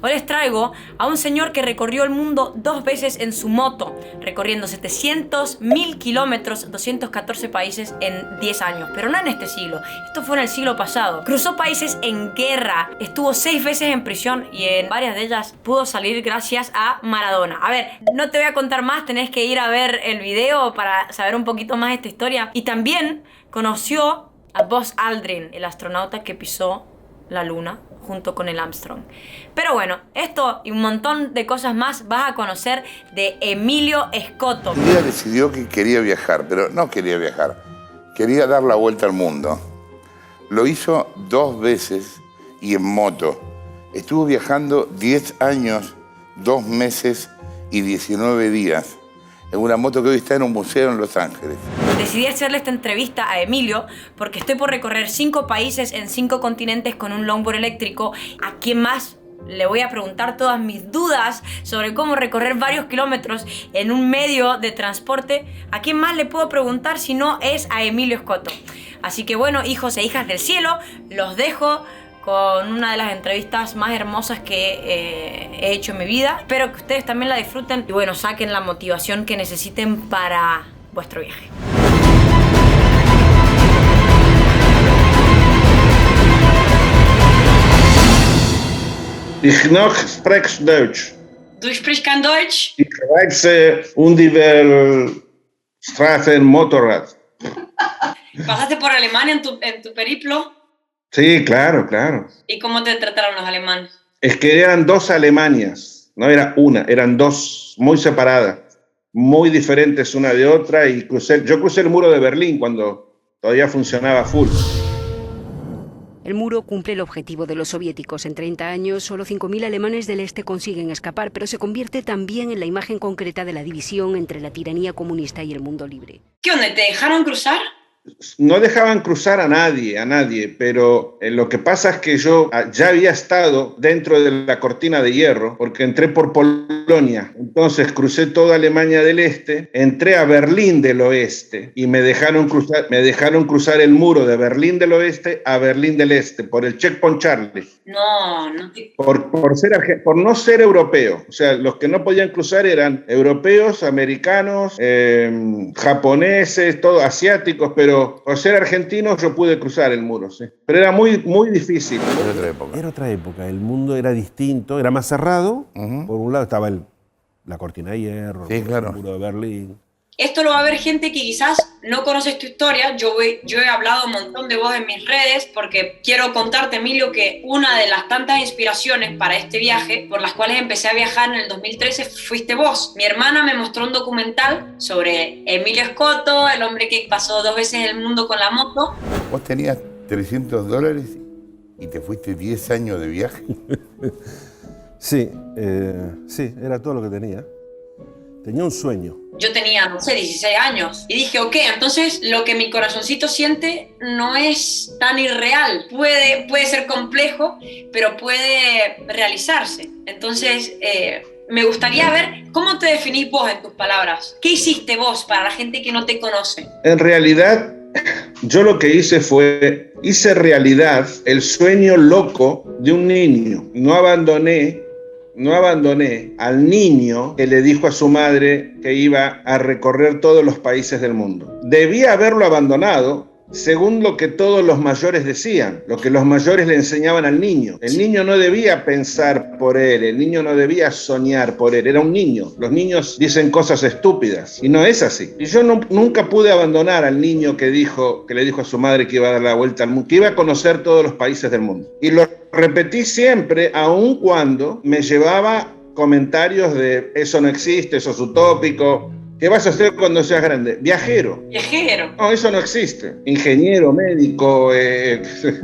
Hoy les traigo a un señor que recorrió el mundo 2 veces en su moto, recorriendo 700.000 kilómetros, 214 países en 10 años. Pero no en este siglo, esto fue en el siglo pasado. Cruzó países en guerra, estuvo 6 veces en prisión y en varias de ellas pudo salir gracias a Maradona. A ver, no te voy a contar más, tenés que ir a ver el video para saber un poquito más de esta historia. Y también conoció a Buzz Aldrin, el astronauta que pisó la luna junto con el Armstrong. Pero bueno, esto y un montón de cosas más vas a conocer de Emilio Scotto. Un día decidió que quería viajar, pero no quería viajar, quería dar la vuelta al mundo. Lo hizo 2 veces y en moto. Estuvo viajando 10 años, 2 meses y 19 días en una moto que hoy está en un museo en Los Ángeles. Decidí hacerle esta entrevista a Emilio porque estoy por recorrer 5 países en 5 continentes con un longboard eléctrico. ¿A quién más le voy a preguntar todas mis dudas sobre cómo recorrer varios kilómetros en un medio de transporte? ¿A quién más le puedo preguntar si no es a Emilio Scotto? Así que bueno, hijos e hijas del cielo, los dejo con una de las entrevistas más hermosas que he hecho en mi vida. Espero que ustedes también la disfruten y bueno, saquen la motivación que necesiten para vuestro viaje. Ich noch spreche Deutsch. Du sprichst kein Deutsch? Ich reise über Straßen Motorrad. ¿Pasaste por Alemania en tu periplo? Sí, claro, claro. ¿Y cómo te trataron los alemanes? Es que eran 2 Alemanias, no era una, eran 2 muy separadas, muy diferentes una de otra y yo crucé el muro de Berlín cuando todavía funcionaba full. El muro cumple el objetivo de los soviéticos. En 30 años, solo 5.000 alemanes del este consiguen escapar, pero se convierte también en la imagen concreta de la división entre la tiranía comunista y el mundo libre. ¿Qué onda? ¿Te dejaron cruzar? No dejaban cruzar a nadie, pero lo que pasa es que yo ya había estado dentro de la cortina de hierro, porque entré por Polonia, entonces crucé toda Alemania del Este, entré a Berlín del Oeste y me dejaron cruzar el muro de Berlín del Oeste a Berlín del Este, por el Checkpoint Charlie. No. Por no ser europeo, o sea, los que no podían cruzar eran europeos, americanos, japoneses, todos asiáticos, pero por ser argentino yo pude cruzar el muro, sí. Pero era muy, muy difícil. Era otra época. Era otra época, el mundo era distinto, era más cerrado. Por un lado estaba la cortina de hierro, Sí, claro. El muro de Berlín. Esto lo va a ver gente que quizás no conoce tu historia. Yo he hablado un montón de vos en mis redes porque quiero contarte, Emilio, que una de las tantas inspiraciones para este viaje, por las cuales empecé a viajar en el 2013, fuiste vos. Mi hermana me mostró un documental sobre Emilio Scotto, el hombre que pasó 2 veces el mundo con la moto. Vos tenías $300 y te fuiste 10 años de viaje. Sí, era todo lo que tenía. Tenía un sueño. Yo tenía, no sé, 16 años. Y dije, ok, entonces lo que mi corazoncito siente no es tan irreal. Puede ser complejo, pero puede realizarse. Entonces, me gustaría ver cómo te definís vos en tus palabras. ¿Qué hiciste vos para la gente que no te conoce? En realidad, yo lo que hice realidad el sueño loco de un niño. No abandoné al niño que le dijo a su madre que iba a recorrer todos los países del mundo. Debía haberlo abandonado según lo que todos los mayores decían, lo que los mayores le enseñaban al niño. El niño no debía pensar por él, el niño no debía soñar por él, era un niño. Los niños dicen cosas estúpidas y no es así. Y yo nunca pude abandonar al niño que le dijo a su madre que iba a dar la vuelta al mundo, que iba a conocer todos los países del mundo. Y lo repetí siempre, aun cuando me llevaba comentarios de eso no existe, eso es utópico. ¿Qué vas a hacer cuando seas grande? Viajero. Viajero. No, eso no existe. Ingeniero, médico,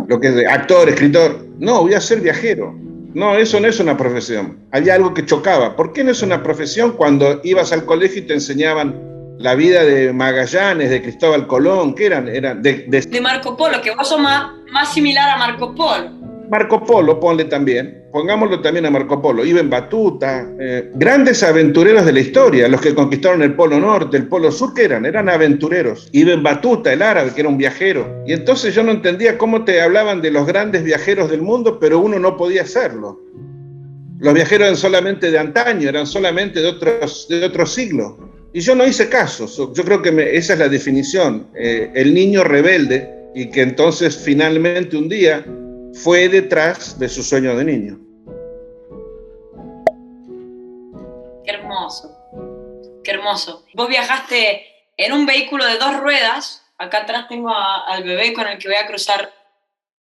lo que es actor, escritor. No, voy a ser viajero. No, eso no es una profesión. Había algo que chocaba. ¿Por qué no es una profesión cuando ibas al colegio y te enseñaban la vida de Magallanes, de Cristóbal Colón? ¿Qué eran? De Marco Polo, que vos sos más similar a Marco Polo. Marco Polo, pongámoslo también a Marco Polo, Ibn Batuta, grandes aventureros de la historia, los que conquistaron el Polo Norte, el Polo Sur, ¿qué eran? Eran aventureros. Ibn Batuta, el árabe, que era un viajero. Y entonces yo no entendía cómo te hablaban de los grandes viajeros del mundo, pero uno no podía hacerlo. Los viajeros eran solamente de antaño, eran solamente de otro siglo. Y yo no hice caso. Yo creo que esa es la definición. El niño rebelde, y que entonces finalmente un día fue detrás de su sueño de niño. Qué hermoso, qué hermoso. Vos viajaste en un vehículo de 2 ruedas. Acá atrás tengo al bebé con el que voy a cruzar,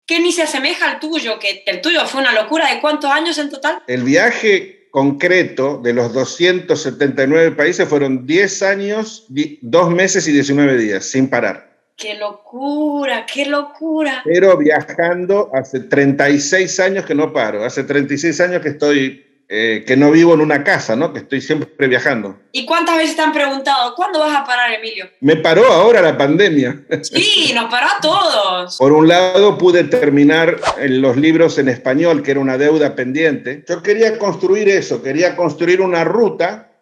que ni se asemeja al tuyo, que el tuyo fue una locura. ¿De cuántos años en total? El viaje concreto de los 279 países fueron 10 años, 2 meses y 19 días, sin parar. ¡Qué locura, qué locura! Pero viajando hace 36 años que no paro, hace 36 años que que no vivo en una casa, ¿no? Que estoy siempre viajando. ¿Y cuántas veces te han preguntado, ¿cuándo vas a parar, Emilio? Me paró ahora la pandemia. Sí, nos paró a todos. Por un lado, pude terminar los libros en español, que era una deuda pendiente. Yo quería construir eso, quería construir una ruta,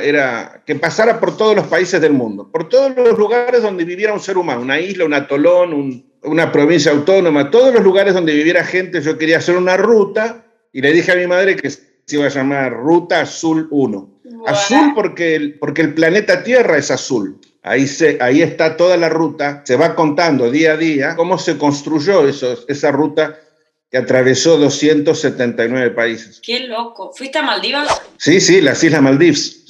era que pasara por todos los países del mundo, por todos los lugares donde viviera un ser humano, una isla, un atolón, una provincia autónoma, todos los lugares donde viviera gente. Yo quería hacer una ruta. Y le dije a mi madre que se iba a llamar Ruta Azul 1. Bueno. Azul porque el planeta Tierra es azul. Ahí está toda la ruta. Se va contando día a día cómo se construyó esa ruta que atravesó 279 países. ¡Qué loco! ¿Fuiste a Maldivas? Sí, las Islas Maldivas.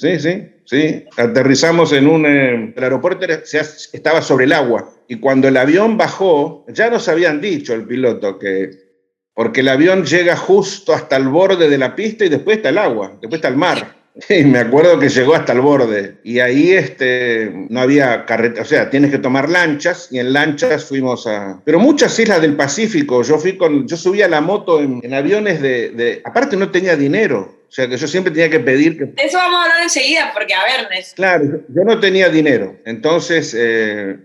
Sí. Aterrizamos el aeropuerto estaba sobre el agua. Y cuando el avión bajó, ya nos habían dicho el piloto porque el avión llega justo hasta el borde de la pista y después está el agua, después está el mar. Y me acuerdo que llegó hasta el borde. Y ahí no había carretera, o sea, tienes que tomar lanchas, y en lanchas fuimos Pero muchas islas del Pacífico, yo subía la moto en aviones Aparte no tenía dinero. O sea, que yo siempre tenía que pedir que... De eso vamos a hablar enseguida, porque a ver, Claro, yo no tenía dinero, entonces,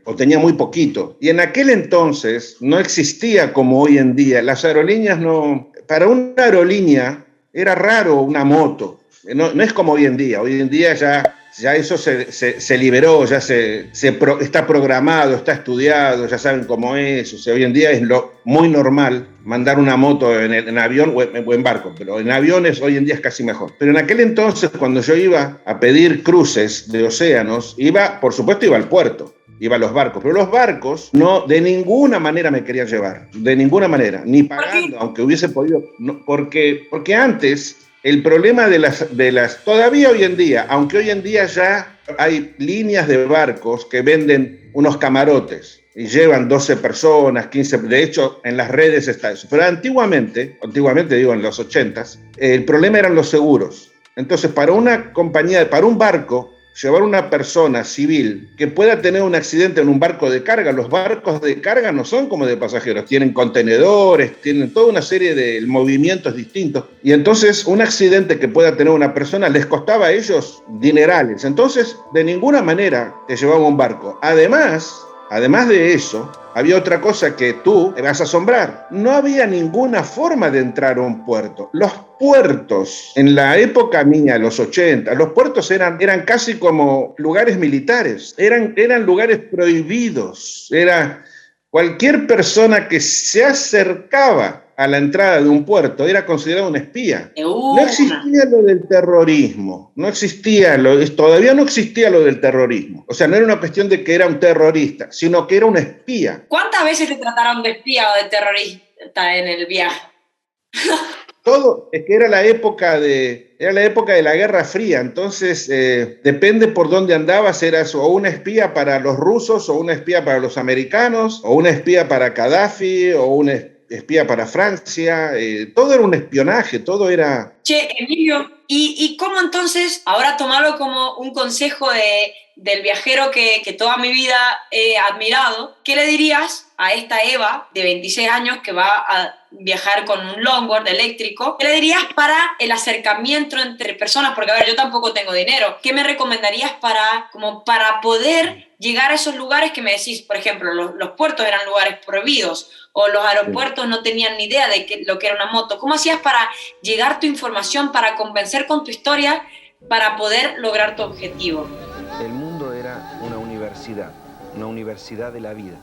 o tenía muy poquito. Y en aquel entonces no existía como hoy en día. Las aerolíneas no... Para una aerolínea era raro una moto. No es como hoy en día. Hoy en día ya eso se liberó, ya está programado, está estudiado, ya saben cómo es. O sea, hoy en día es muy normal mandar una moto en avión o en barco, pero en aviones hoy en día es casi mejor. Pero en aquel entonces, cuando yo iba a pedir cruces de océanos, por supuesto iba al puerto, iba a los barcos, pero los barcos de ninguna manera me querían llevar, de ninguna manera, ni pagando, aunque hubiese podido, no, porque antes... El problema todavía hoy en día, aunque hoy en día ya hay líneas de barcos que venden unos camarotes y llevan 12 personas, 15, de hecho en las redes está eso. Pero antiguamente digo en los 80s, el problema eran los seguros. Entonces para una compañía, para un barco, llevar una persona civil que pueda tener un accidente en un barco de carga, los barcos de carga no son como de pasajeros, tienen contenedores, tienen toda una serie de movimientos distintos, y entonces un accidente que pueda tener una persona les costaba a ellos dinerales. Entonces de ninguna manera te llevaba un barco. Además de eso, había otra cosa que tú te vas a asombrar. No había ninguna forma de entrar a un puerto. Los puertos, en la época mía, los 80, los puertos eran casi como lugares militares. Eran lugares prohibidos. Cualquier persona que se acercaba a la entrada de un puerto era considerado un espía. No existía lo del terrorismo, todavía no existía lo del terrorismo. O sea, no era una cuestión de que era un terrorista, sino que era un espía. ¿Cuántas veces te trataron de espía o de terrorista en el viaje? Todo, es que era la época de la Guerra Fría, entonces depende por dónde andabas, eras o una espía para los rusos, o una espía para los americanos, o una espía para Gaddafi, o una espía para Francia, todo era un espionaje, todo era... Che, Emilio, ¿y cómo entonces, ahora tomarlo como un consejo del viajero que toda mi vida he admirado, qué le dirías a esta Eva de 26 años que va a viajar con un longboard eléctrico? ¿Qué le dirías para el acercamiento entre personas? Porque, a ver, yo tampoco tengo dinero. ¿Qué me recomendarías para poder llegar a esos lugares que me decís? Por ejemplo, los puertos eran lugares prohibidos, o los aeropuertos no tenían ni idea de lo que era una moto. ¿Cómo hacías para llegar tu información, para convencer con tu historia, para poder lograr tu objetivo? El mundo era una universidad de la vida.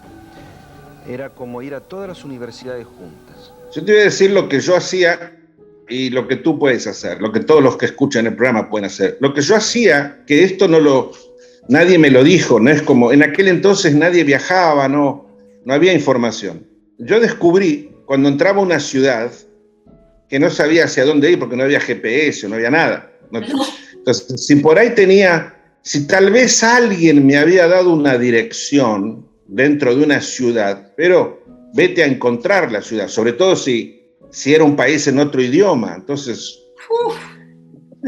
Era como ir a todas las universidades juntas. Yo te voy a decir lo que yo hacía y lo que tú puedes hacer, lo que todos los que escuchan el programa pueden hacer. Lo que yo hacía, que esto nadie me lo dijo, no es como, en aquel entonces nadie viajaba, no había información. Yo descubrí, cuando entraba a una ciudad, que no sabía hacia dónde ir, porque no había GPS, no había nada. Entonces, si tal vez alguien me había dado una dirección dentro de una ciudad, pero vete a encontrar la ciudad, sobre todo si era un país en otro idioma. Entonces,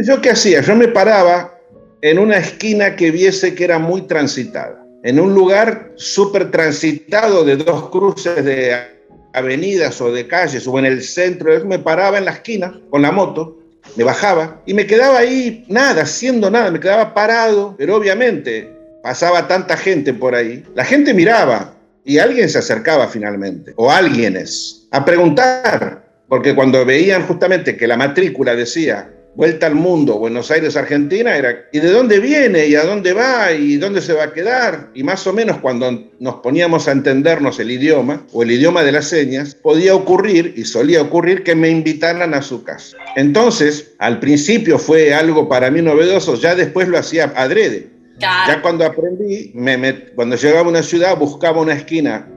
¿yo qué hacía? Yo me paraba en una esquina que viese que era muy transitada, en un lugar súper transitado de dos cruces de avenidas o de calles, o en el centro. Yo me paraba en la esquina con la moto, me bajaba y me quedaba ahí haciendo nada, me quedaba parado, pero obviamente pasaba tanta gente por ahí, la gente miraba y alguien se acercaba finalmente, o alguienes, a preguntar, porque cuando veían justamente que la matrícula decía Vuelta al Mundo, Buenos Aires, Argentina, era ¿y de dónde viene? ¿Y a dónde va? ¿Y dónde se va a quedar? Y más o menos cuando nos poníamos a entendernos el idioma, o el idioma de las señas, podía ocurrir, y solía ocurrir, que me invitaran a su casa. Entonces, al principio fue algo para mí novedoso, ya después lo hacía adrede. Claro. Ya cuando aprendí, cuando llegaba a una ciudad, buscaba una esquina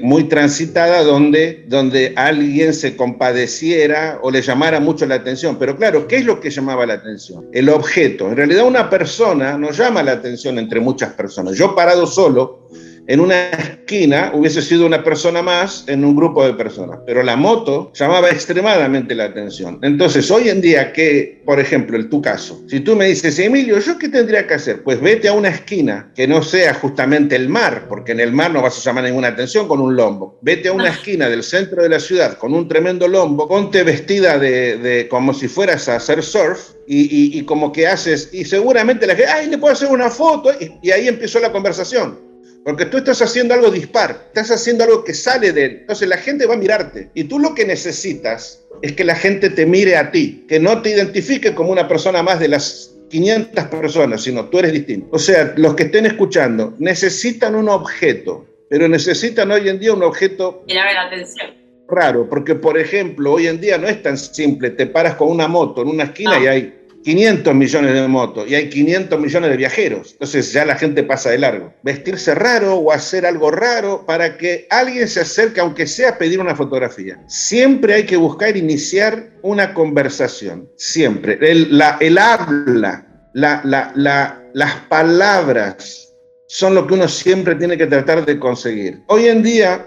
muy transitada donde alguien se compadeciera o le llamara mucho la atención. Pero claro, ¿qué es lo que llamaba la atención? El objeto. En realidad una persona no llama la atención entre muchas personas. Yo parado solo en una esquina hubiese sido una persona más en un grupo de personas, pero la moto llamaba extremadamente la atención. Entonces, hoy en día, que, por ejemplo, en tu caso, si tú me dices, Emilio, ¿yo qué tendría que hacer? Pues vete a una esquina que no sea justamente el mar, porque en el mar no vas a llamar ninguna atención con un lombo. Vete a una esquina del centro de la ciudad con un tremendo lombo, ponte vestida de como si fueras a hacer surf, y como que haces, y seguramente la gente, ¡ay, le puedo hacer una foto! Y ahí empezó la conversación. Porque tú estás haciendo algo dispar, estás haciendo algo que sale de él. Entonces la gente va a mirarte. Y tú lo que necesitas es que la gente te mire a ti, que no te identifique como una persona más de las 500 personas, sino tú eres distinto. O sea, los que estén escuchando necesitan un objeto, pero necesitan hoy en día un objeto que llame la atención. Raro, porque por ejemplo, hoy en día no es tan simple. Te paras con una moto en una esquina y hay 500 millones de motos y hay 500 millones de viajeros. Entonces ya la gente pasa de largo. Vestirse raro o hacer algo raro para que alguien se acerque, aunque sea a pedir una fotografía. Siempre hay que buscar iniciar una conversación. Siempre. El habla, las palabras son lo que uno siempre tiene que tratar de conseguir. Hoy en día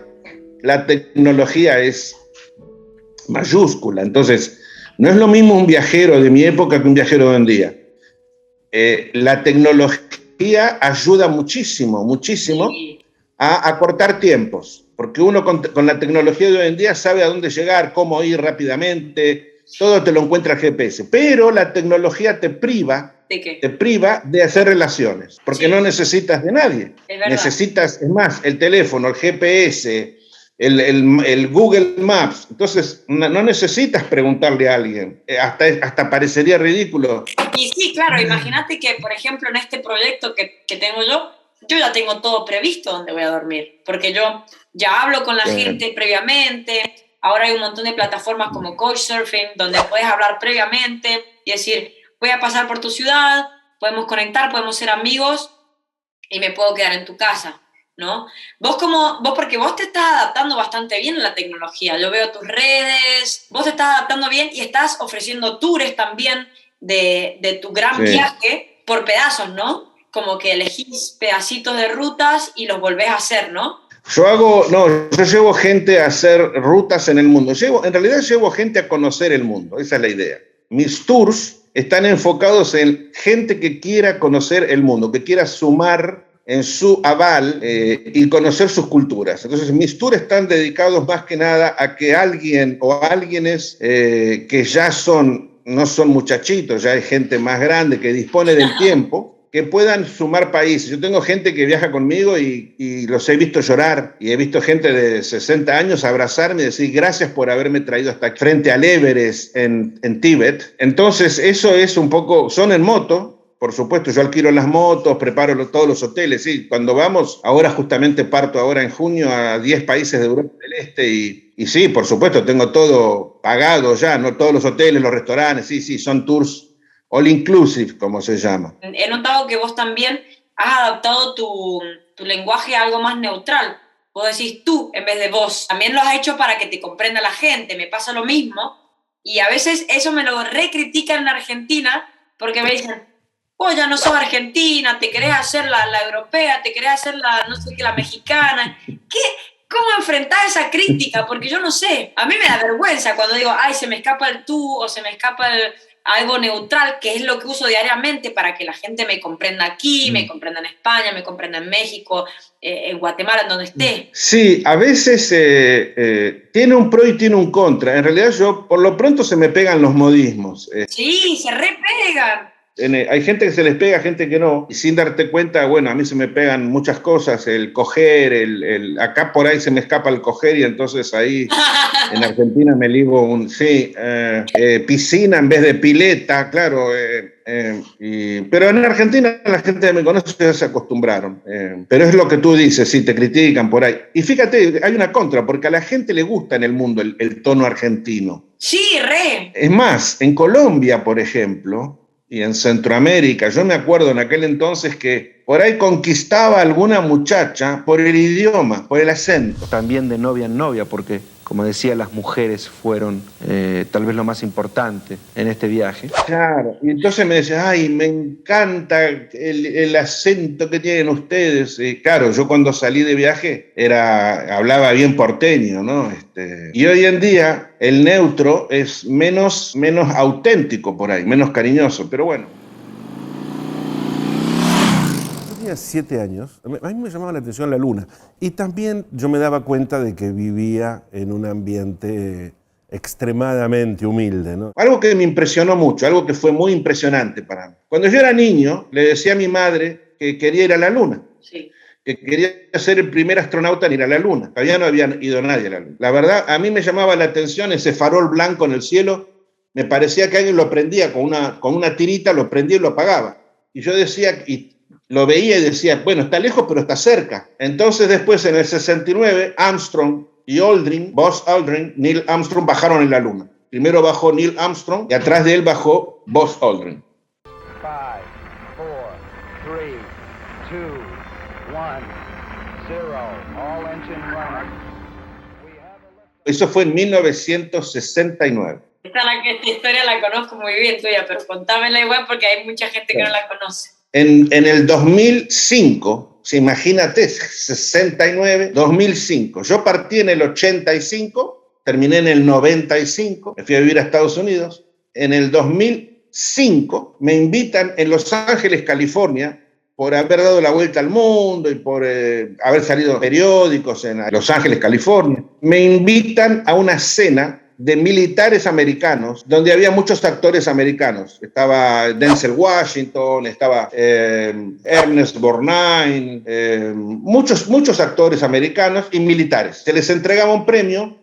la tecnología es mayúscula, entonces no es lo mismo un viajero de mi época que un viajero de hoy en día. La tecnología ayuda muchísimo a acortar tiempos, porque uno con la tecnología de hoy en día sabe a dónde llegar, cómo ir rápidamente, todo te lo encuentra el GPS, pero la tecnología te priva de hacer relaciones, porque no necesitas de nadie. Necesitas, es más, el teléfono, el GPS, el Google Maps. Entonces no necesitas preguntarle a alguien, hasta parecería ridículo. Y sí, claro, imagínate que, por ejemplo, en este proyecto que tengo yo ya tengo todo previsto donde voy a dormir, porque yo ya hablo con la gente previamente. Ahora hay un montón de plataformas como Couchsurfing donde puedes hablar previamente y decir, voy a pasar por tu ciudad, podemos conectar, podemos ser amigos y me puedo quedar en tu casa, ¿no? Porque vos te estás adaptando bastante bien a la tecnología. Yo veo tus redes, vos te estás adaptando bien y estás ofreciendo tours también de tu gran viaje por pedazos, ¿no? Como que elegís pedacitos de rutas y los volvés a hacer, ¿no? Yo llevo gente a hacer rutas en el mundo. En realidad llevo gente a conocer el mundo, esa es la idea. Mis tours están enfocados en gente que quiera conocer el mundo, que quiera sumar en su aval y conocer sus culturas. Entonces mis tours están dedicados más que nada a que alguien o alguienes que ya no son muchachitos, ya hay gente más grande que dispone del tiempo, que puedan sumar países. Yo tengo gente que viaja conmigo y los he visto llorar, y he visto gente de 60 años abrazarme y decir gracias por haberme traído hasta frente al Everest en Tíbet. Entonces eso es un poco, son en moto, por supuesto, yo alquilo las motos, preparo todos los hoteles, sí, cuando vamos, ahora justamente parto ahora en junio a 10 países de Europa del Este y sí, por supuesto, tengo todo pagado ya, ¿no? Todos los hoteles, los restaurantes, sí, son tours all inclusive, como se llama. He notado que vos también has adaptado tu lenguaje a algo más neutral. Vos decís tú en vez de vos. También lo has hecho para que te comprenda la gente. Me pasa lo mismo. Y a veces eso me lo recritican en Argentina porque me dicen, vos ya no sos argentina, te querés hacer la europea, te querés hacer la, no sé qué, la mexicana. ¿Qué? ¿Cómo enfrentar esa crítica? Porque yo no sé. A mí me da vergüenza cuando digo, ay, se me escapa el tú o se me escapa algo neutral, que es lo que uso diariamente para que la gente me comprenda aquí, me comprenda en España, me comprenda en México, en Guatemala, en donde esté. Sí, a veces tiene un pro y tiene un contra. En realidad yo, por lo pronto, se me pegan los modismos. Sí, se repegan. Hay gente que se les pega, gente que no, y sin darte cuenta, bueno, a mí se me pegan muchas cosas, el coger, acá por ahí se me escapa el coger y entonces ahí en Argentina me ligo piscina en vez de pileta, claro, pero en Argentina la gente que me conoce ya se acostumbraron, pero es lo que tú dices, sí, te critican por ahí. Y fíjate, hay una contra, porque a la gente le gusta en el mundo el tono argentino. Sí, re. Es más, en Colombia, por ejemplo, y en Centroamérica, yo me acuerdo en aquel entonces que por ahí conquistaba a alguna muchacha por el idioma, por el acento. También de novia en novia, porque, como decía, las mujeres fueron tal vez lo más importante en este viaje. Claro, y entonces me decía, ay, me encanta el acento que tienen ustedes. Y claro, yo cuando salí de viaje hablaba bien porteño, ¿no? Y hoy en día el neutro es menos auténtico por ahí, menos cariñoso, pero bueno. Yo tenía 7 años, a mí me llamaba la atención la luna y también yo me daba cuenta de que vivía en un ambiente extremadamente humilde, ¿no? Algo que me impresionó mucho, algo que fue muy impresionante para mí. Cuando yo era niño, le decía a mi madre que quería ir a la luna. Sí. Que quería ser el primer astronauta en ir a la luna. Todavía no había ido nadie a la luna. La verdad, a mí me llamaba la atención ese farol blanco en el cielo. Me parecía que alguien lo prendía con una tirita, lo prendía y lo apagaba. Y yo decía, y lo veía y decía, bueno, está lejos, pero está cerca. Entonces después, en el 69, Armstrong y Buzz Aldrin, Neil Armstrong bajaron en la luna. Primero bajó Neil Armstrong y atrás de él bajó Buzz Aldrin. 5, 4, 3, 2, 1, 0. All engine running. Eso fue en 1969. Esta historia la conozco muy bien tuya, pero contámela igual porque hay mucha gente que no la conoce. En el 2005, imagínate, 69, 2005. Yo partí en el 85, terminé en el 95, me fui a vivir a Estados Unidos. En el 2005 me invitan en Los Ángeles, California, por haber dado la vuelta al mundo y por haber salido en periódicos en Los Ángeles, California. Me invitan a una cena de militares americanos, donde había muchos actores americanos. Estaba Denzel Washington, estaba Ernest Borgnine, muchos actores americanos y militares. Se les entregaba un premio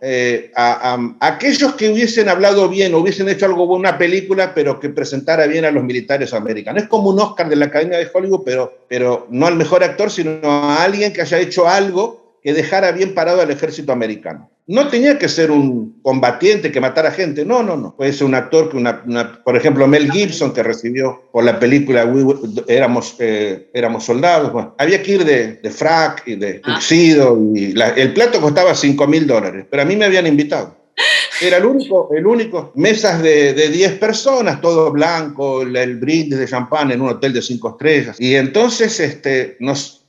a aquellos que hubiesen hablado bien, o hubiesen hecho algo, una película, pero que presentara bien a los militares americanos. Es como un Oscar de la Academia de Hollywood, pero no al mejor actor, sino a alguien que haya hecho algo que dejara bien parado al ejército americano. No tenía que ser un combatiente que matara gente, no. Puede ser un actor que por ejemplo, Mel Gibson, que recibió por la película Éramos soldados. Bueno, había que ir de frac y de tuxedo, y el plato costaba $5,000, pero a mí me habían invitado. Era el único, mesas de 10 personas, todo blanco, el brindis de champán en un hotel de 5 estrellas. Y entonces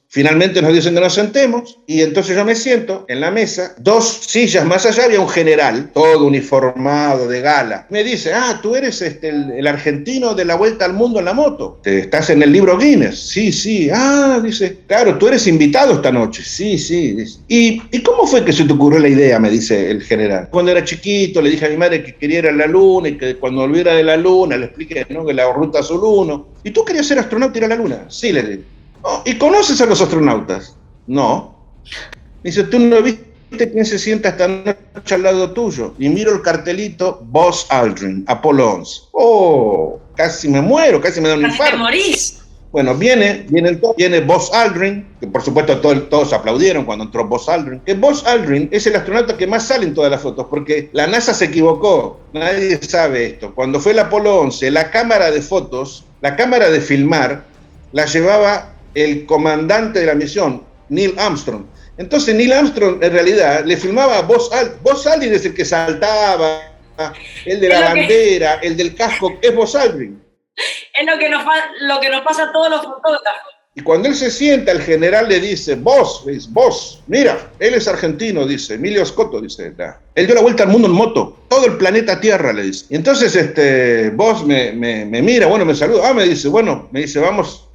finalmente nos dicen que nos sentemos, y entonces yo me siento en la mesa, 2 sillas más allá había un general, todo uniformado, de gala. Me dice, tú eres el argentino de la vuelta al mundo en la moto. ¿Estás en el libro Guinness? Sí. Dice, claro, tú eres invitado esta noche. Sí, dice. ¿Y cómo fue que se te ocurrió la idea? Me dice el general. Cuando era chiquito le dije a mi madre que quería ir a la luna y que cuando volviera de la luna le expliqué, ¿no?, que la ruta Azul 1. ¿Y tú querías ser astronauta y ir a la luna? Sí, le dije. ¿Y conoces a los astronautas? No. Dice, ¿tú no viste quién se sienta esta noche al lado tuyo? Y miro el cartelito, Buzz Aldrin, Apolo 11. casi me muero, casi me da un Casi infarto. te morís. Bueno, viene Buzz Aldrin, que por supuesto todos aplaudieron cuando entró Buzz Aldrin. Que Buzz Aldrin es el astronauta que más sale en todas las fotos, porque la NASA se equivocó, nadie sabe esto. Cuando fue el Apolo 11, la cámara de fotos, la cámara de filmar, la llevaba el comandante de la misión, Neil Armstrong. Entonces Neil Armstrong en realidad le filmaba a Buzz Aldrin. Buzz Aldrin es el que saltaba, el de la bandera, el del casco, es Buzz Aldrin. Es lo que nos pasa a todos los fotógrafos. Y cuando él se sienta, el general le dice, vos, mira, él es argentino, dice, Emilio Scotto, dice. Él dio la vuelta al mundo en moto, todo el planeta Tierra, le dice. Y entonces vos me mira, bueno, me saluda, me dice, vamos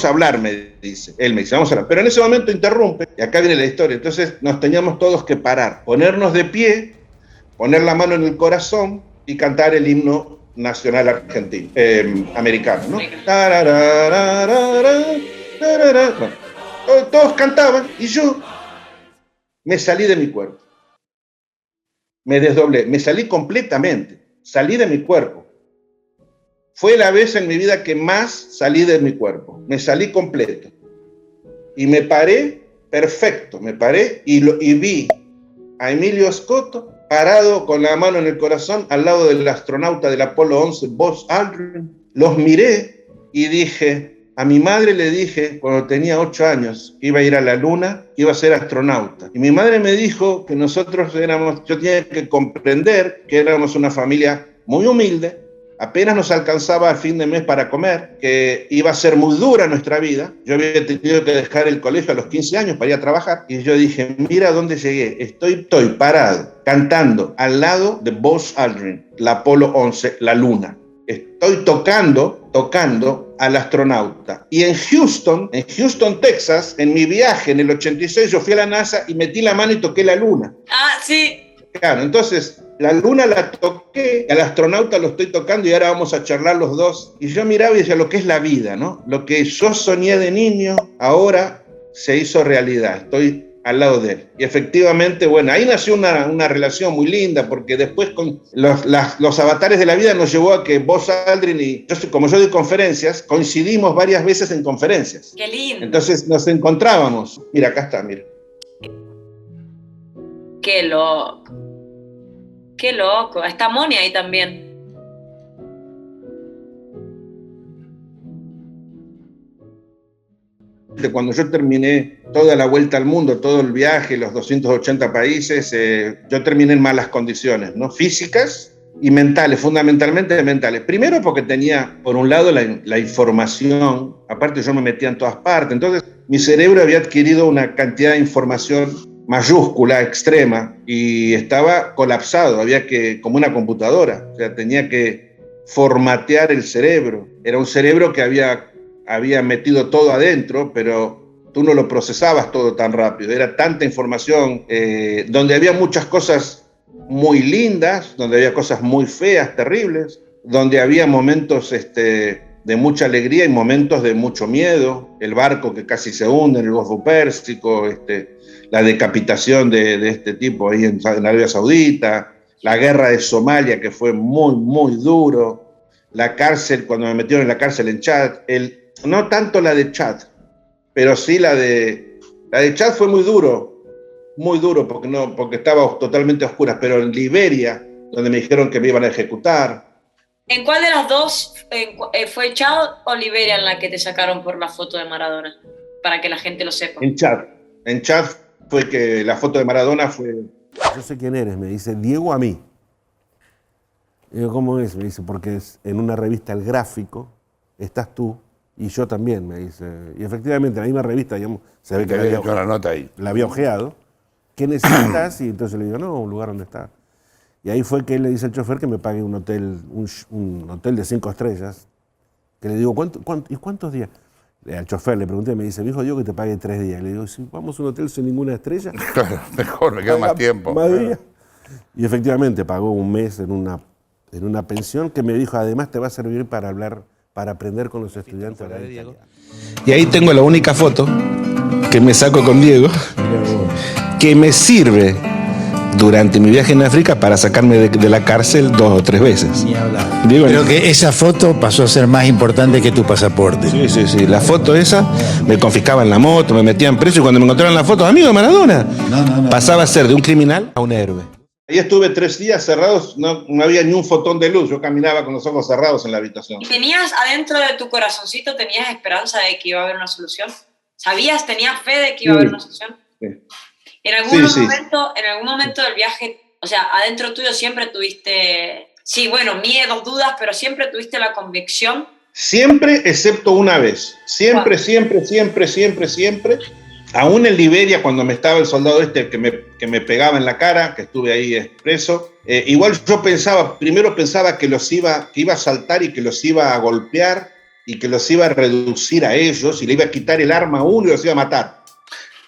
a hablar, me dice. Él me dice, vamos a hablar. Pero en ese momento interrumpe, y acá viene la historia. Entonces nos teníamos todos que parar, ponernos de pie, poner la mano en el corazón y cantar el himno nacional argentino, americano, ¿no? Bueno, todos cantaban y yo me salí de mi cuerpo. Me desdoblé, me salí completamente, salí de mi cuerpo. Fue la vez en mi vida que más salí de mi cuerpo, me salí completo. Y me paré, perfecto, me paré y vi a Emilio Scotto parado con la mano en el corazón al lado del astronauta del Apolo 11, Buzz Aldrin. Los miré y dije, a mi madre le dije cuando tenía 8 años que iba a ir a la luna, iba a ser astronauta. Y mi madre me dijo que yo tenía que comprender que éramos una familia muy humilde, apenas nos alcanzaba a fin de mes para comer, que iba a ser muy dura nuestra vida. Yo había tenido que dejar el colegio a los 15 años para ir a trabajar. Y yo dije, mira dónde llegué. Estoy parado, cantando al lado de Buzz Aldrin, la Apolo 11, la luna. Estoy tocando al astronauta. Y en Houston, Texas, en mi viaje en el 86, yo fui a la NASA y metí la mano y toqué la luna. Ah, sí. Claro, entonces la luna la toqué, al astronauta lo estoy tocando y ahora vamos a charlar los dos. Y yo miraba y decía, lo que es la vida, ¿no? Lo que yo soñé de niño, ahora se hizo realidad. Estoy al lado de él. Y efectivamente, bueno, ahí nació una relación muy linda, porque después con los avatares de la vida nos llevó a que Buzz Aldrin y yo, como yo doy conferencias, coincidimos varias veces en conferencias. Qué lindo. Entonces nos encontrábamos. Mira, acá está, mira. Qué loco. Qué loco. Está Moni ahí también. Cuando yo terminé toda la vuelta al mundo, todo el viaje, los 280 países, yo terminé en malas condiciones, ¿no? Físicas y mentales, fundamentalmente mentales. Primero porque tenía, por un lado, la información, aparte yo me metía en todas partes, entonces mi cerebro había adquirido una cantidad de información mayúscula, extrema, y estaba colapsado, como una computadora, o sea, tenía que formatear el cerebro. Era un cerebro que había metido todo adentro, pero tú no lo procesabas todo tan rápido. Era tanta información, donde había muchas cosas muy lindas, donde había cosas muy feas, terribles, donde había momentos de mucha alegría y momentos de mucho miedo. El barco que casi se hunde en el Golfo Pérsico, la decapitación de este tipo ahí en Arabia Saudita, la guerra de Somalia, que fue muy, muy duro, la cárcel, cuando me metieron en la cárcel en Chad, no tanto la de Chad, pero sí la de Chad fue muy duro, porque estaba totalmente a oscuras, pero en Liberia, donde me dijeron que me iban a ejecutar. ¿En cuál de los dos fue Chad o Liberia en la que te sacaron por la foto de Maradona? Para que la gente lo sepa. En Chad fue que la foto de Maradona fue... Yo sé quién eres, me dice, Diego a mí. Y digo, ¿cómo es? Me dice, porque es en una revista El Gráfico, estás tú, y yo también, me dice. Y efectivamente, en la misma revista, digamos, se ve que la había ojeado. ¿Qué necesitas? Y entonces le digo, no, un lugar donde está. Y ahí fue que él le dice al chofer que me pague un hotel de 5 estrellas. Que le digo, ¿y cuántos días? Al chofer le pregunté, me dice, me dijo Diego que te pague 3 días. Le digo, si vamos a un hotel sin ninguna estrella. Claro, mejor, me queda más tiempo. Más días. Y efectivamente pagó un mes en una pensión que me dijo, además te va a servir para aprender con los estudiantes. Y ahí tengo la única foto que me saco con Diego, que me sirve durante mi viaje en África para sacarme de la cárcel 2 o 3 veces. Ni hablar. Digo, Creo que esa foto pasó a ser más importante que tu pasaporte. Sí. La foto esa, me confiscaban la moto, me metían preso y cuando me encontraron la foto, amigo de Maradona, pasaba a ser de un criminal a un héroe. Ahí estuve 3 días cerrados, no había ni un fotón de luz, yo caminaba con los ojos cerrados en la habitación. ¿Y tenías adentro de tu corazoncito, tenías esperanza de que iba a haber una solución? ¿Sabías, tenías fe de que iba a haber una solución? Sí. En algún momento del viaje, o sea, adentro tuyo siempre tuviste, miedos, dudas, pero siempre tuviste la convicción. Siempre, excepto una vez. Siempre. Aún en Liberia, cuando me estaba el soldado que me pegaba en la cara, que estuve ahí preso, igual yo primero pensaba que iba a saltar y que los iba a golpear y que los iba a reducir a ellos y le iba a quitar el arma a uno y los iba a matar.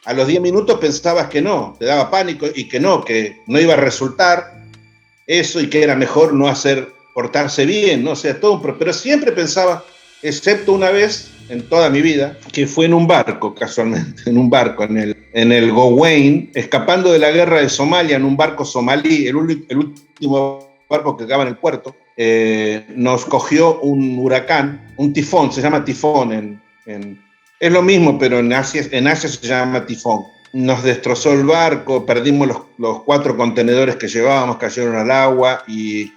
A los 10 minutos pensabas que no, te daba pánico y que no iba a resultar eso y que era mejor portarse bien, ¿no? O sea, pero siempre pensaba, excepto una vez en toda mi vida, que fue en un barco, casualmente, en el Gowain, escapando de la guerra de Somalia, en un barco somalí, el último barco que quedaba en el puerto, nos cogió un huracán, un tifón, se llama tifón, es lo mismo, pero en Asia se llama tifón. Nos destrozó el barco, perdimos los 4 contenedores que llevábamos, cayeron al agua y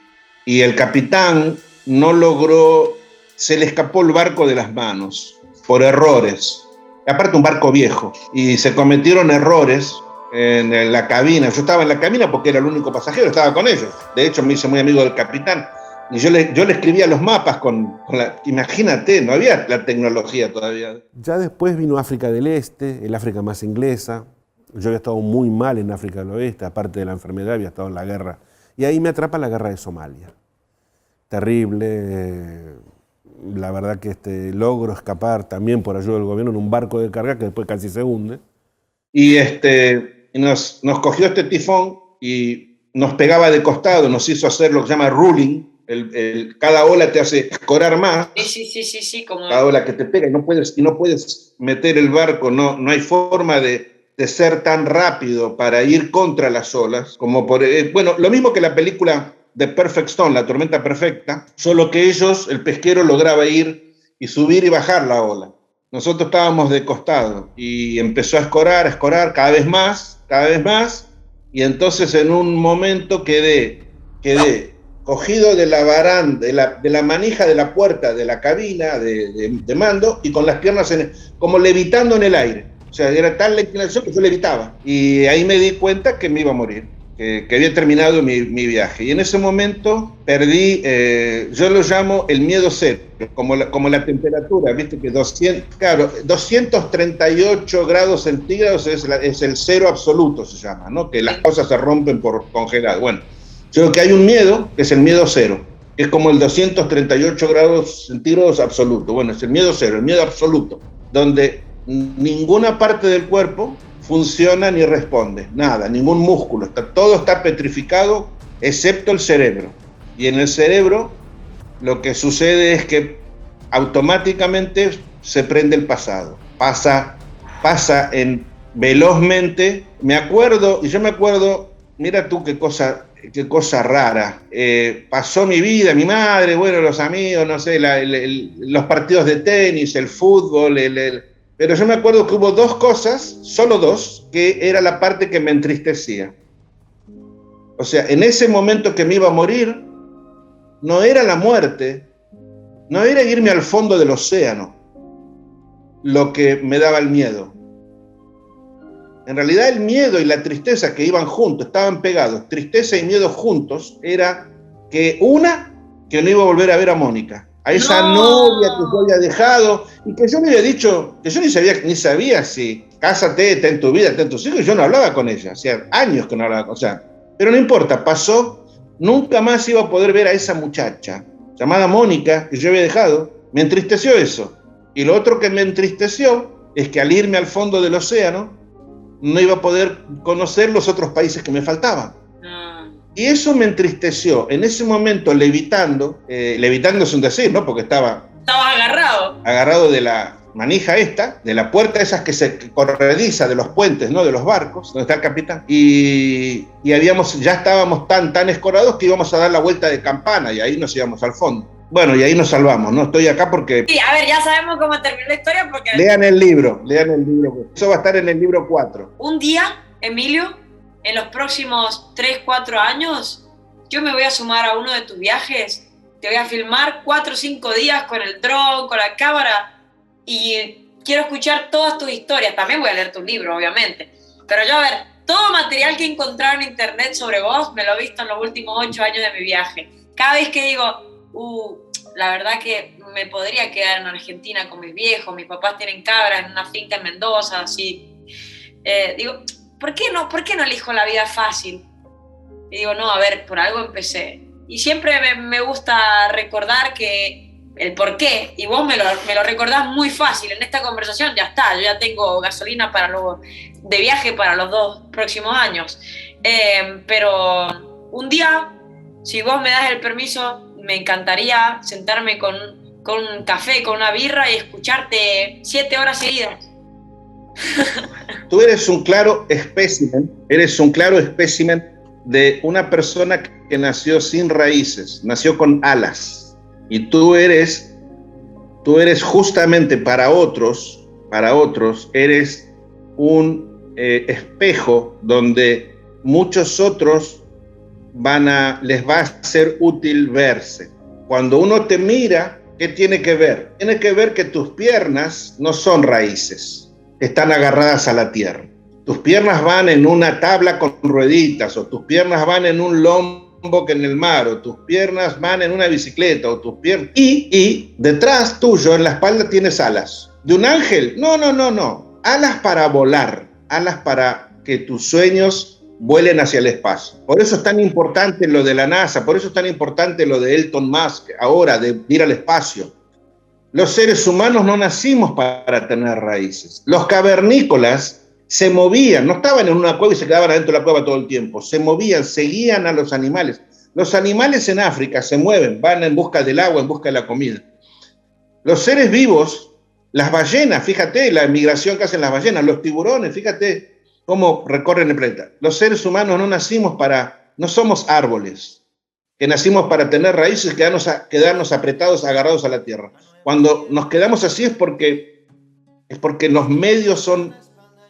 el capitán no logró, se le escapó el barco de las manos por errores. Aparte un barco viejo y se cometieron errores en la cabina. Yo estaba en la cabina porque era el único pasajero, estaba con ellos. De hecho me hice muy amigo del capitán y yo le escribía los mapas imagínate, no había la tecnología todavía. Ya después vino África del Este, el África más inglesa. Yo había estado muy mal en África del Oeste, aparte de la enfermedad, había estado en la guerra. Y ahí me atrapa la guerra de Somalia. Terrible. La verdad que logro escapar también por ayuda del gobierno en un barco de carga que después casi se hunde. Y nos cogió este tifón y nos pegaba de costado, nos hizo hacer lo que se llama ruling. Cada ola te hace escorar más. Sí. Cada ola que te pega y no puedes meter el barco, no hay forma de ser tan rápido para ir contra las olas, como lo mismo que la película The Perfect Storm, La Tormenta Perfecta, solo que el pesquero lograba ir y subir y bajar la ola. Nosotros estábamos de costado y empezó a escorar cada vez más, y entonces en un momento quedé cogido de la baranda, de la manija de la puerta de la cabina de mando y con las piernas como levitando en el aire. O sea, era tal la inclinación que yo levitaba. Y ahí me di cuenta que me iba a morir, que había terminado mi viaje. Y en ese momento perdí, yo lo llamo el miedo cero, como la temperatura, viste que 238 grados centígrados es el cero absoluto, se llama, ¿no? Que las cosas se rompen por congelado. Bueno, yo creo que hay un miedo, que es el miedo cero, que es como el 238 grados centígrados absoluto. Bueno, es el miedo cero, el miedo absoluto, donde ninguna parte del cuerpo funciona ni responde, nada, ningún músculo, todo está petrificado excepto el cerebro. Y en el cerebro lo que sucede es que automáticamente se prende el pasado, pasa velozmente. Yo me acuerdo, mira tú qué cosa rara. Pasó mi vida, mi madre, los amigos, no sé, los partidos de tenis, el fútbol, pero yo me acuerdo que hubo 2 cosas, solo 2, que era la parte que me entristecía. O sea, en ese momento que me iba a morir, no era la muerte, no era irme al fondo del océano lo que me daba el miedo. En realidad el miedo y la tristeza que iban juntos, estaban pegados, tristeza y miedo juntos, era que no iba a volver a ver a Mónica, a esa novia que yo había dejado y que yo me había dicho, que yo ni sabía si cásate, ten tu vida, ten tus hijos, y yo no hablaba con ella, hacía años que no hablaba, pero no importa, pasó, nunca más iba a poder ver a esa muchacha llamada Mónica que yo había dejado. Me entristeció eso. Y lo otro que me entristeció es que al irme al fondo del océano no iba a poder conocer los otros países que me faltaban. Y eso me entristeció. En ese momento, levitando es un decir, ¿no? Porque estabas agarrado. Agarrado de la manija esta, de la puerta esas que se corrediza de los puentes, ¿no? De los barcos, donde está el capitán, y ya estábamos tan escorados que íbamos a dar la vuelta de campana y ahí nos íbamos al fondo. Bueno, y ahí nos salvamos, ¿no? Estoy acá porque... Sí, a ver, ya sabemos cómo terminó la historia porque... Lean el libro. Eso va a estar en el libro 4. Un día, Emilio, en los próximos 3-4 años, yo me voy a sumar a uno de tus viajes. Te voy a filmar 4 o 5 días con el dron, con la cámara, y quiero escuchar todas tus historias. También voy a leer tu libro, obviamente. Pero yo, a ver, todo material que he encontrado en internet sobre vos, me lo he visto en los últimos 8 años de mi viaje. Cada vez que digo, la verdad que me podría quedar en Argentina con mis viejos, mis papás tienen cabras en una finca en Mendoza, así. Digo, ¿por qué no elijo la vida fácil? Y digo, no, a ver, por algo empecé. Y siempre me gusta recordar que el por qué, y vos me lo recordás muy fácil. En esta conversación ya está, yo ya tengo gasolina de viaje para los 2 próximos años. Pero un día, si vos me das el permiso, me encantaría sentarme con un café, con una birra y escucharte 7 horas seguidas. Tú eres un claro espécimen de una persona que nació sin raíces, nació con alas. Y tú eres justamente para otros, eres un espejo donde muchos otros les va a ser útil verse. Cuando uno te mira, ¿qué tiene que ver? Tiene que ver que tus piernas no son raíces, están agarradas a la tierra. Tus piernas van en una tabla con rueditas, o tus piernas van en un lombo que en el mar, o tus piernas van en una bicicleta, o tus piernas... Y detrás tuyo, en la espalda, tienes alas. ¿De un ángel? No. Alas para volar, alas para que tus sueños vuelen hacia el espacio. Por eso es tan importante lo de la NASA, por eso es tan importante lo de Elon Musk ahora, de ir al espacio. Los seres humanos no nacimos para tener raíces. Los cavernícolas se movían, no estaban en una cueva y se quedaban adentro de la cueva todo el tiempo, se movían, seguían a los animales. Los animales en África se mueven, van en busca del agua, en busca de la comida. Los seres vivos, las ballenas, fíjate la migración que hacen las ballenas, los tiburones, fíjate cómo recorren el planeta. Los seres humanos no somos árboles, que nacimos para tener raíces y quedarnos apretados, agarrados a la tierra. Cuando nos quedamos así es porque los medios son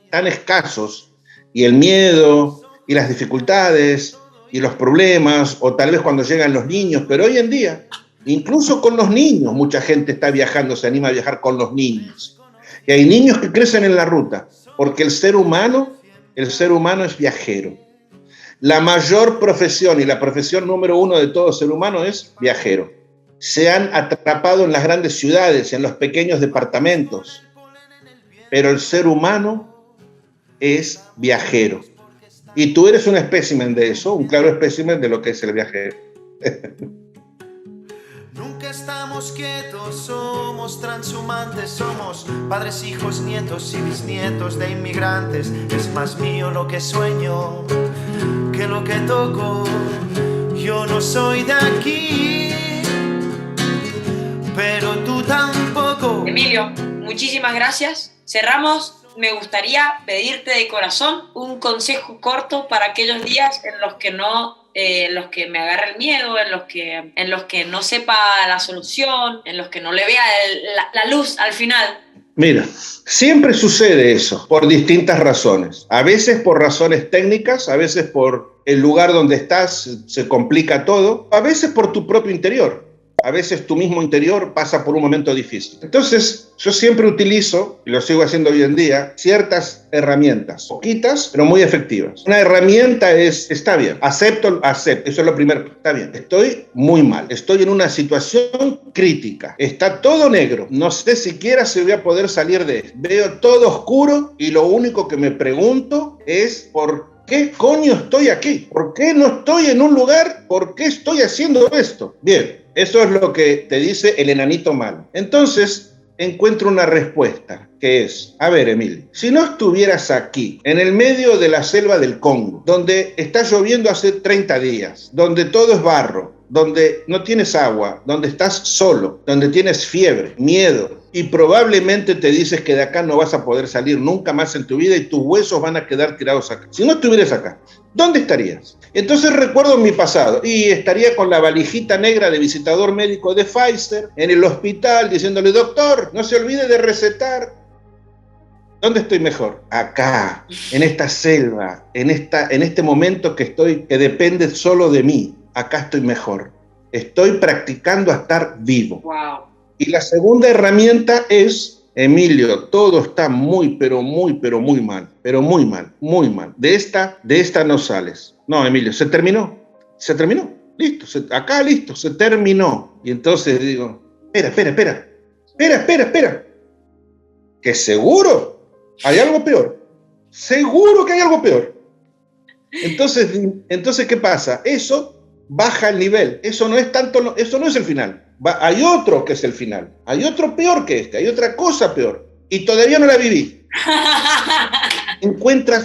tan escasos, y el miedo, y las dificultades, y los problemas, o tal vez cuando llegan los niños, pero hoy en día, incluso con los niños, mucha gente está viajando, se anima a viajar con los niños. Y hay niños que crecen en la ruta, porque el ser humano es viajero. La mayor profesión y la profesión número 1 de todo ser humano es viajero. Se han atrapado en las grandes ciudades, en los pequeños departamentos, pero el ser humano es viajero. Y tú eres un espécimen de eso, un claro espécimen de lo que es el viajero. Nunca estamos quietos, somos transhumantes, somos padres, hijos, nietos y bisnietos de inmigrantes. Es más mío lo que sueño que lo que toco. Yo no soy de aquí, pero tú tampoco. Emilio, muchísimas gracias. Cerramos. Me gustaría pedirte de corazón un consejo corto para aquellos días en los que me agarra el miedo, en los que no sepa la solución, en los que no le vea la luz al final. Mira, siempre sucede eso por distintas razones. A veces por razones técnicas, a veces por el lugar donde estás se complica todo, a veces por tu propio interior. A veces tu mismo interior pasa por un momento difícil. Entonces, yo siempre utilizo, y lo sigo haciendo hoy en día, ciertas herramientas, poquitas, pero muy efectivas. Una herramienta es, está bien, acepto, eso es lo primero, está bien, estoy muy mal, estoy en una situación crítica, está todo negro, no sé siquiera si voy a poder salir de esto. Veo todo oscuro y lo único que me pregunto es ¿por qué coño estoy aquí? ¿Por qué no estoy en un lugar? ¿Por qué estoy haciendo esto? Bien. Eso es lo que te dice el enanito malo. Entonces, encuentro una respuesta, que es, a ver, Emilio, si no estuvieras aquí, en el medio de la selva del Congo, donde está lloviendo hace 30 días, donde todo es barro, donde no tienes agua, donde estás solo, donde tienes fiebre, miedo, y probablemente te dices que de acá no vas a poder salir nunca más en tu vida y tus huesos van a quedar tirados acá. Si no estuvieras acá, ¿dónde estarías? Entonces recuerdo mi pasado y estaría con la valijita negra de visitador médico de Pfizer en el hospital diciéndole, doctor, no se olvide de recetar. ¿Dónde estoy mejor? Acá, en esta selva, en este momento que depende solo de mí. Acá estoy mejor. Estoy practicando a estar vivo. Wow. Y la segunda herramienta es, Emilio, todo está muy mal. Pero muy mal. De esta no sales. No, Emilio, se terminó. Listo, acá listo, se terminó. Y entonces digo, espera. ¿Que seguro hay algo peor? Seguro que hay algo peor. Entonces, ¿qué pasa? Eso baja el nivel. Eso no es el final. Hay otro que es el final. Hay otro peor que este. Hay otra cosa peor. Y todavía no la viví.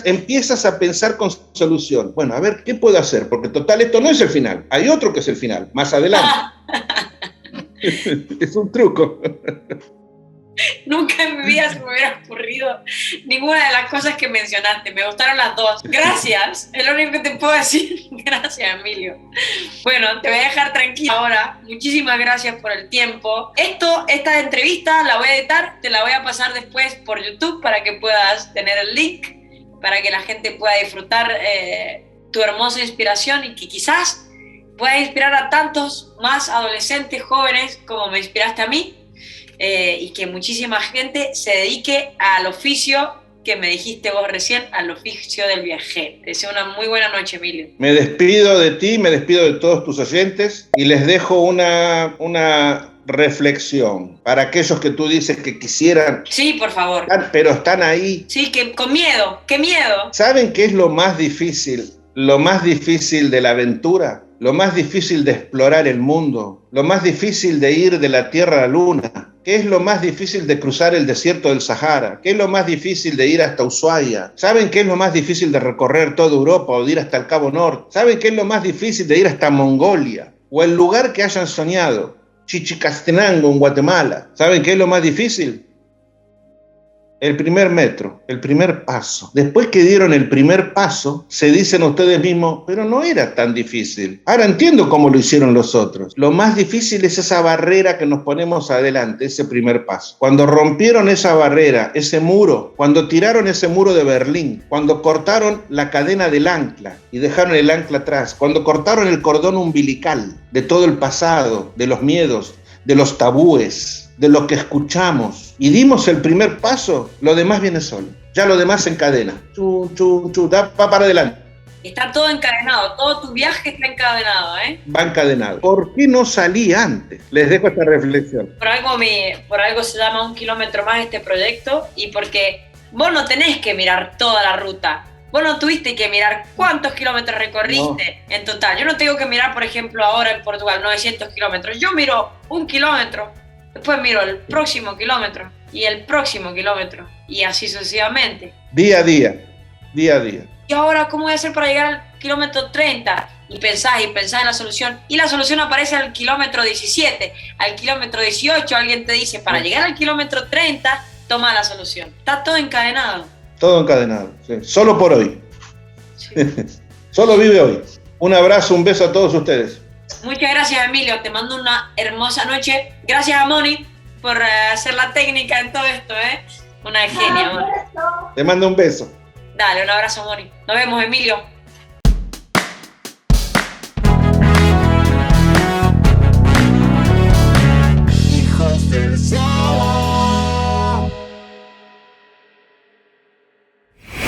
Empiezas a pensar con solución. Bueno, a ver, ¿qué puedo hacer? Porque total, esto no es el final. Hay otro que es el final, más adelante. Es un truco. Nunca en mi vida se me hubiera ocurrido ninguna de las cosas que mencionaste. Me gustaron las dos. Gracias. Es lo único que te puedo decir. Gracias, Emilio. Bueno, te voy a dejar tranquila ahora. Muchísimas gracias por el tiempo. Esta entrevista la voy a editar. Te la voy a pasar después por YouTube para que puedas tener el link, para que la gente pueda disfrutar tu hermosa inspiración y que quizás pueda inspirar a tantos más adolescentes, jóvenes, como me inspiraste a mí. Y que muchísima gente se dedique al oficio que me dijiste vos recién, al oficio del viajero. Te deseo una muy buena noche, Emilio. Me despido de ti, me despido de todos tus oyentes y les dejo una reflexión para aquellos que tú dices que quisieran. Sí, por favor. Pero están ahí. Sí, que con miedo. ¡Qué miedo! ¿Saben qué es lo más difícil? Lo más difícil de la aventura, lo más difícil de explorar el mundo, lo más difícil de ir de la Tierra a la Luna. ¿Qué es lo más difícil de cruzar el desierto del Sahara? ¿Qué es lo más difícil de ir hasta Ushuaia? ¿Saben qué es lo más difícil de recorrer toda Europa o de ir hasta el Cabo Norte? ¿Saben qué es lo más difícil de ir hasta Mongolia? O el lugar que hayan soñado, Chichicastenango en Guatemala. ¿Saben qué es lo más difícil? El primer metro, el primer paso. Después que dieron el primer paso, se dicen ustedes mismos, pero no era tan difícil. Ahora entiendo cómo lo hicieron los otros. Lo más difícil es esa barrera que nos ponemos adelante, ese primer paso. Cuando rompieron esa barrera, ese muro, cuando tiraron ese muro de Berlín, cuando cortaron la cadena del ancla y dejaron el ancla atrás, cuando cortaron el cordón umbilical de todo el pasado, de los miedos, de los tabúes, de lo que escuchamos, y dimos el primer paso, lo demás viene solo. Ya lo demás se encadena. Va para adelante. Está todo encadenado, todo tu viaje está encadenado, ¿eh? Va encadenado. ¿Por qué no salí antes? Les dejo esta reflexión. Por algo se llama 1 kilómetro más este proyecto, y porque vos no tenés que mirar toda la ruta. Vos no tuviste que mirar cuántos kilómetros recorriste en total. Yo no tengo que mirar, por ejemplo, ahora en Portugal, 900 kilómetros. Yo miro 1 kilómetro, después miro el próximo kilómetro y el próximo kilómetro, y así sucesivamente. Día a día. ¿Y ahora cómo voy a hacer para llegar al kilómetro 30? Y pensás en la solución, y la solución aparece al kilómetro 17, al kilómetro 18, alguien te dice, para llegar al kilómetro 30, toma la solución. Está todo encadenado. Todo encadenado, sí. Solo por hoy. Sí. Solo vive hoy. Un abrazo, un beso a todos ustedes. Muchas gracias, Emilio. Te mando una hermosa noche. Gracias a Moni por hacer la técnica en todo esto, ¿eh? Una genia, Moni. Te mando un beso. Dale, un abrazo, Moni. Nos vemos, Emilio. Hijos del sol.